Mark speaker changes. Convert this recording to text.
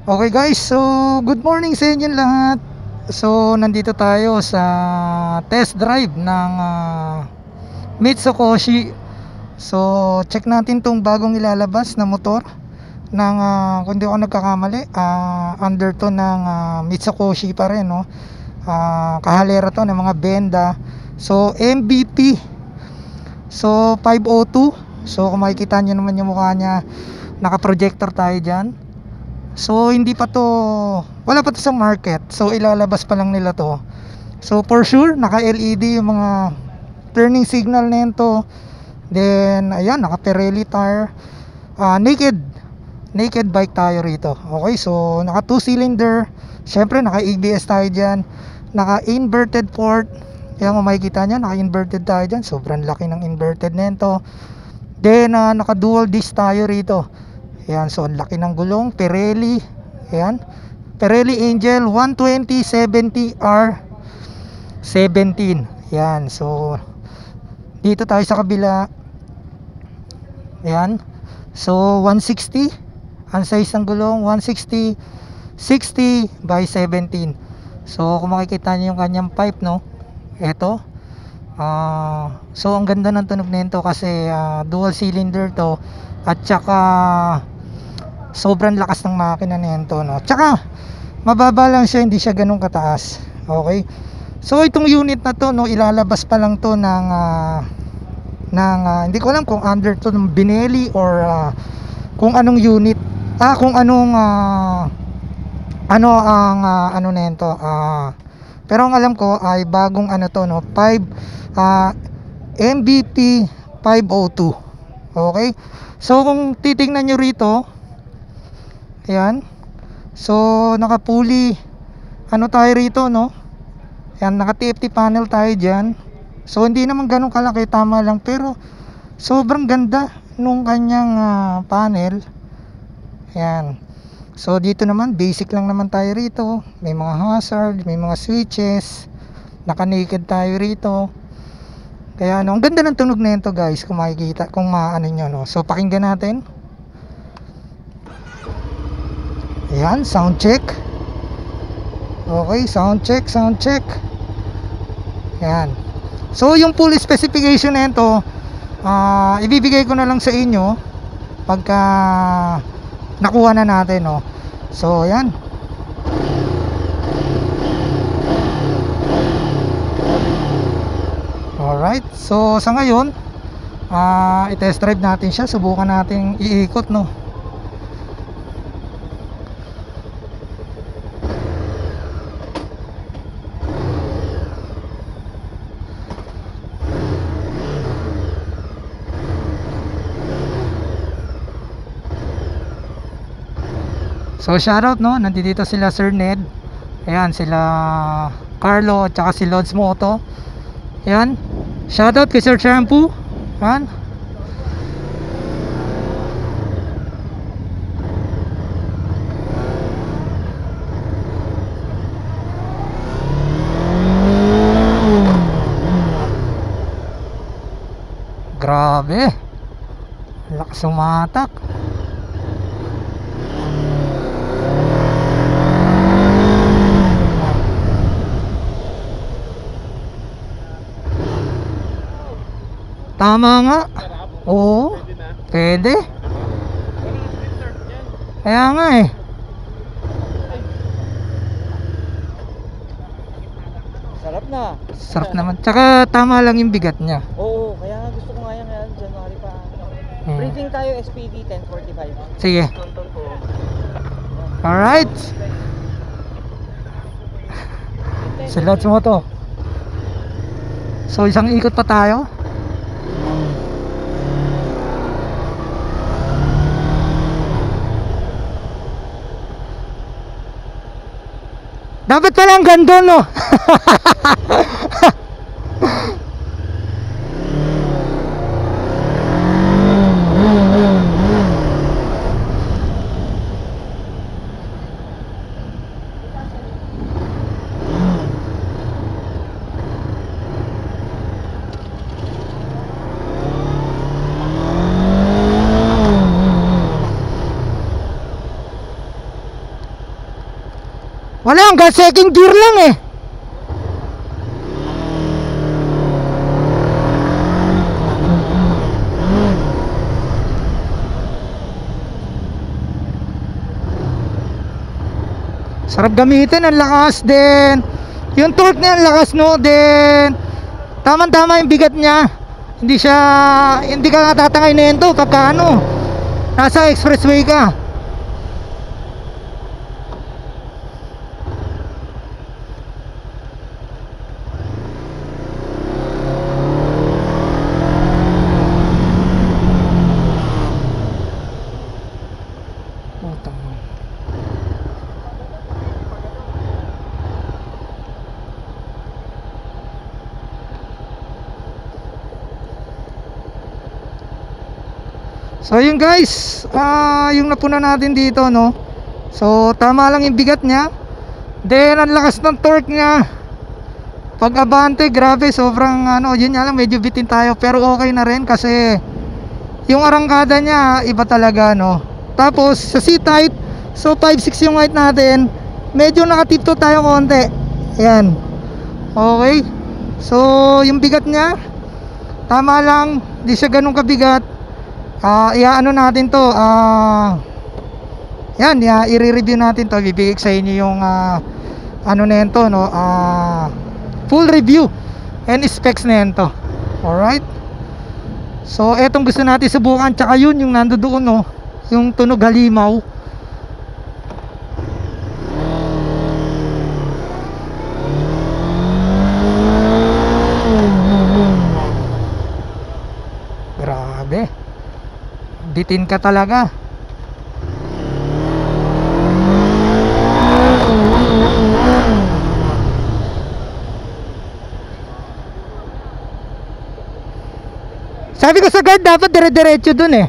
Speaker 1: Okay guys, so good morning sa inyo lahat. So nandito tayo sa test drive ng Mitsukoshi. So check natin tong bagong ilalabas na motor ng kung di ako nagkakamali, under to ng Mitsukoshi pa rin, no? Kahalera to ng mga Benda. So MVP. So 502. So kung makikita nyo naman yung mukha niya, naka-projector tayo dyan. So hindi pa to, wala pa to sa market. So ilalabas pa lang nila to. So for sure naka LED yung mga turning signal nito. Then ayan, naka Pirelli tire. Naked bike tayo rito. Okay, so naka 2 cylinder. Syempre naka ABS tayo dyan. Naka inverted port. Kaya kung makikita nyo, naka inverted tayo dyan. Sobrang laki ng inverted nito. Then naka dual disc tayo rito. Ayan, so ang laki ng gulong, Pirelli. Ayan, Pirelli Angel 120/70R 17. Ayan, so dito tayo sa kabila. Ayan, so 160 ang size ng gulong, 160 60/17. So kung makikita nyo yung kanyang pipe, no, eto. So ang ganda ng tunog nito kasi dual cylinder to. At saka sobrang lakas ng makina nito, no? Tsaka mababa lang siya, hindi siya ganun kataas. Okay, so itong unit na to, no, ilalabas pa lang to ng hindi ko alam kung under to ng Benelli or kung anong unit, kung anong ano ang ano nito. Pero ang alam ko ay bagong ano to, no, 5 MVP 502. Okay, so kung titingnan nyo rito, ayan, so nakapuli ano tayo rito, no? Ayan, naka TFT panel tayo dyan. So hindi naman ganun kalaki, tama lang, pero sobrang ganda nung kanyang panel. Ayan, so dito naman basic lang naman tayo rito. May mga hazard, may mga switches. Naka naked tayo rito. Kaya ano, ang ganda ng tunog nito guys, kung makikita, kung maano nyo, no? So pakinggan natin. Ayan, sound check. Okay, sound check. Ayan, so yung full specification nito, ibibigay ko na lang sa inyo pagka nakuha na natin, no? So ayan. Alright, so sa ngayon i-test drive natin siya, subukan natin iikot, no. So shoutout, no, nandito sila Sir Ned. Ayan, sila Carlo at saka si Lods Moto. Ayan, shoutout kay Sir Shampoo. Ayan, grabe, lakas sumatak. Tama nga. Oo, pwede. Kaya nga eh.
Speaker 2: Sarap na.
Speaker 1: Sarap naman. Tsaka tama lang yung bigat niya.
Speaker 2: Oo, kaya nga gusto ko nga yan ngayon, January pa. Briefing tayo SPD 1045.
Speaker 1: Sige. Alright. Sa mo to. So isang ikot pa tayo. Dapat pala ang ganda, no? Naka second gear lang eh. Sarap gamitin, ang lakas din. Yung torque niya, ang lakas no din. Tama-tama yung bigat niya. Hindi ka natatangay nito pagka ano, nasa expressway ka. So yun guys, yung napuna natin dito no. So tama lang yung bigat niya. Then ang lakas ng torque niya. Pag abante, grabe, sobrang ano, yun nga lang, medyo bitin tayo. Pero okay na rin kasi yung arangkada niya, iba talaga no. Tapos sa C-type, so 5.6 yung height natin. Medyo nakatipto tayo konti. Ayan. Okay. So yung bigat niya, tama lang, di siya ganun kabigat. Iaano natin to, yan, i-review natin to. Bibigay sa inyo yung ano nito no, full review and specs nito. Alright. So etong gusto natin subukan, tsaka yun yung nandoon no, yung tunog halimaw. Grabe, bitin ka talaga. Sabi ko sa guard, dapat dire-diretso dun eh.